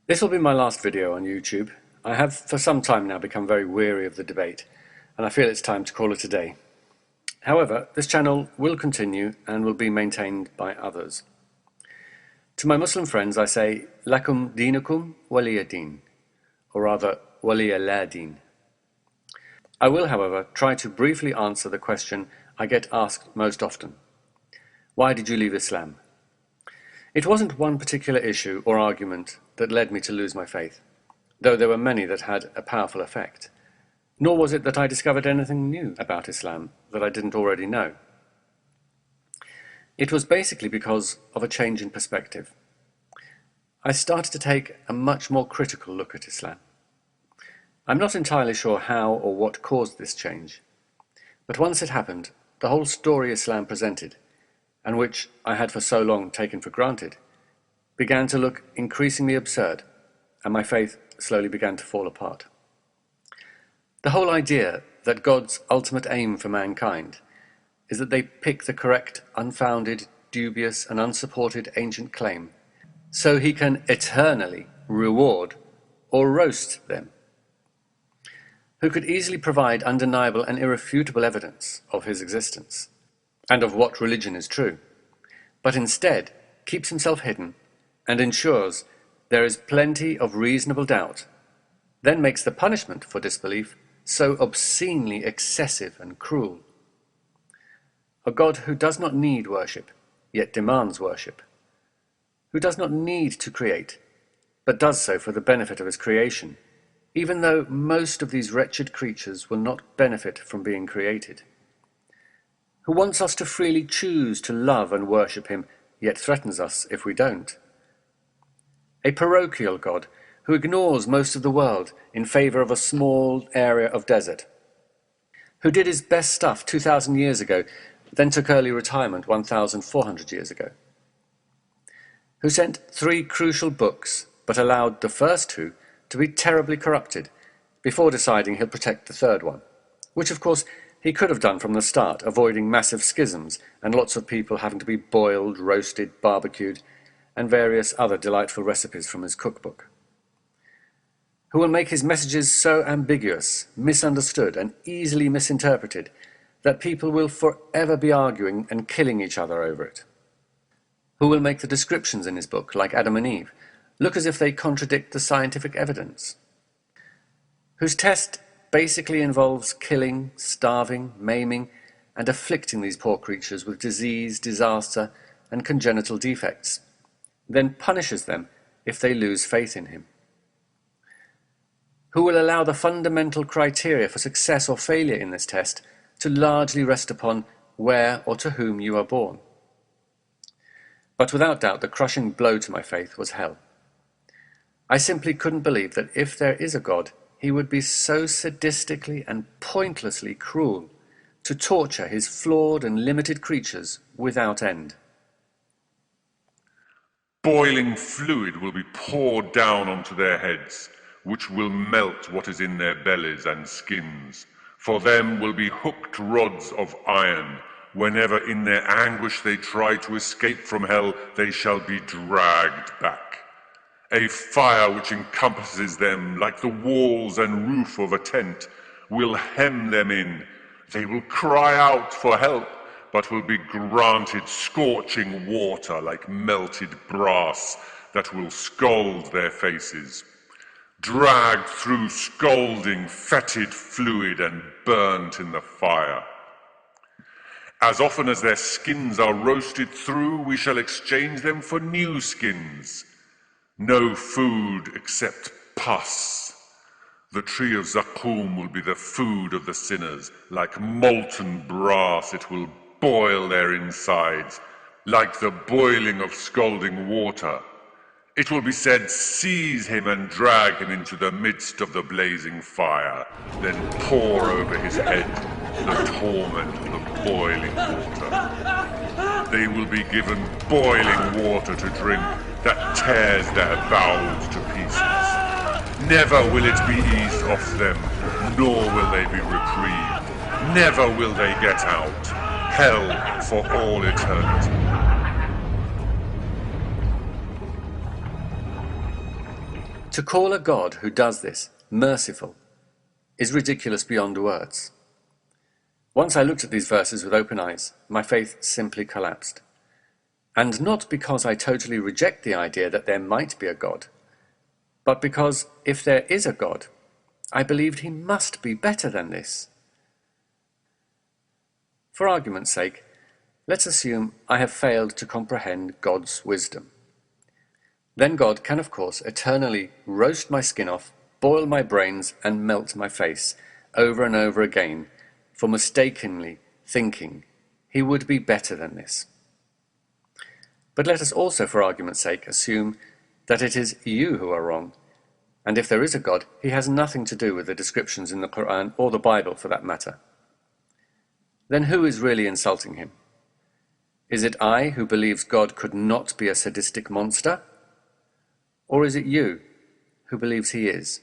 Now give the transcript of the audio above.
This will be my last video on YouTube. I have for some time now become very weary of the debate, and I feel it's time to call it a day. However, this channel will continue and will be maintained by others. To my Muslim friends I say, Lakum dinukum waliya din, or rather, waliya la din. I will, however, try to briefly answer the question I get asked most often. Why did you leave Islam? It wasn't one particular issue or argument that led me to lose my faith, though there were many that had a powerful effect. Nor was it that I discovered anything new about Islam that I didn't already know. It was basically because of a change in perspective. I started to take a much more critical look at Islam. I'm not entirely sure how or what caused this change, but once it happened, the whole story Islam presented, and which I had for so long taken for granted, began to look increasingly absurd, and my faith slowly began to fall apart. The whole idea that God's ultimate aim for mankind is that they pick the correct, unfounded, dubious, and unsupported ancient claim, so he can eternally reward or roast them, who could easily provide undeniable and irrefutable evidence of his existence, and of what religion is true, but instead keeps himself hidden and ensures there is plenty of reasonable doubt, then makes the punishment for disbelief so obscenely excessive and cruel. A God who does not need worship, yet demands worship, who does not need to create, but does so for the benefit of his creation, even though most of these wretched creatures will not benefit from being created, who wants us to freely choose to love and worship him, yet threatens us if we don't. A parochial God who ignores most of the world in favor of a small area of desert, who did his best stuff 2,000 years ago, then took early retirement 1,400 years ago, who sent 3 crucial books but allowed the first 2 to be terribly corrupted before deciding he'll protect the third one, which of course he could have done from the start, avoiding massive schisms and lots of people having to be boiled, roasted, barbecued, and various other delightful recipes from his cookbook, who will make his messages so ambiguous, misunderstood, and easily misinterpreted that people will forever be arguing and killing each other over it, who will make the descriptions in his book, like Adam and Eve, look as if they contradict the scientific evidence, whose test basically involves killing, starving, maiming, and afflicting these poor creatures with disease, disaster, and congenital defects, then punishes them if they lose faith in him, who will allow the fundamental criteria for success or failure in this test to largely rest upon where or to whom you are born. But without doubt, the crushing blow to my faith was hell. I simply couldn't believe that if there is a God, he would be so sadistically and pointlessly cruel to torture his flawed and limited creatures without end. Boiling fluid will be poured down onto their heads, which will melt what is in their bellies and skins. For them will be hooked rods of iron. Whenever in their anguish they try to escape from hell, they shall be dragged back. A fire which encompasses them like the walls and roof of a tent will hem them in. They will cry out for help, but will be granted scorching water like melted brass that will scald their faces, dragged through scalding, fetid fluid and burnt in the fire. As often as their skins are roasted through, we shall exchange them for new skins. No food except pus. The tree of Zaqqum will be the food of the sinners. Like molten brass it will boil their insides, like the boiling of scalding water. It will be said, seize him and drag him into the midst of the blazing fire, then pour over his head the torment of the boiling water. They will be given boiling water to drink that tears their bowels to pieces. Never will it be eased off them, nor will they be reprieved. Never will they get out. Hell for all eternity. To call a God who does this merciful is ridiculous beyond words. Once I looked at these verses with open eyes, my faith simply collapsed. And not because I totally reject the idea that there might be a God, but because if there is a God, I believed he must be better than this. For argument's sake, let's assume I have failed to comprehend God's wisdom. Then God can, of course, eternally roast my skin off, boil my brains, and melt my face over and over again for mistakenly thinking he would be better than this. But let us also, for argument's sake, assume that it is you who are wrong, and if there is a God, he has nothing to do with the descriptions in the Quran or the Bible for that matter. Then who is really insulting him? Is it I who believes God could not be a sadistic monster? Or is it you who believes he is?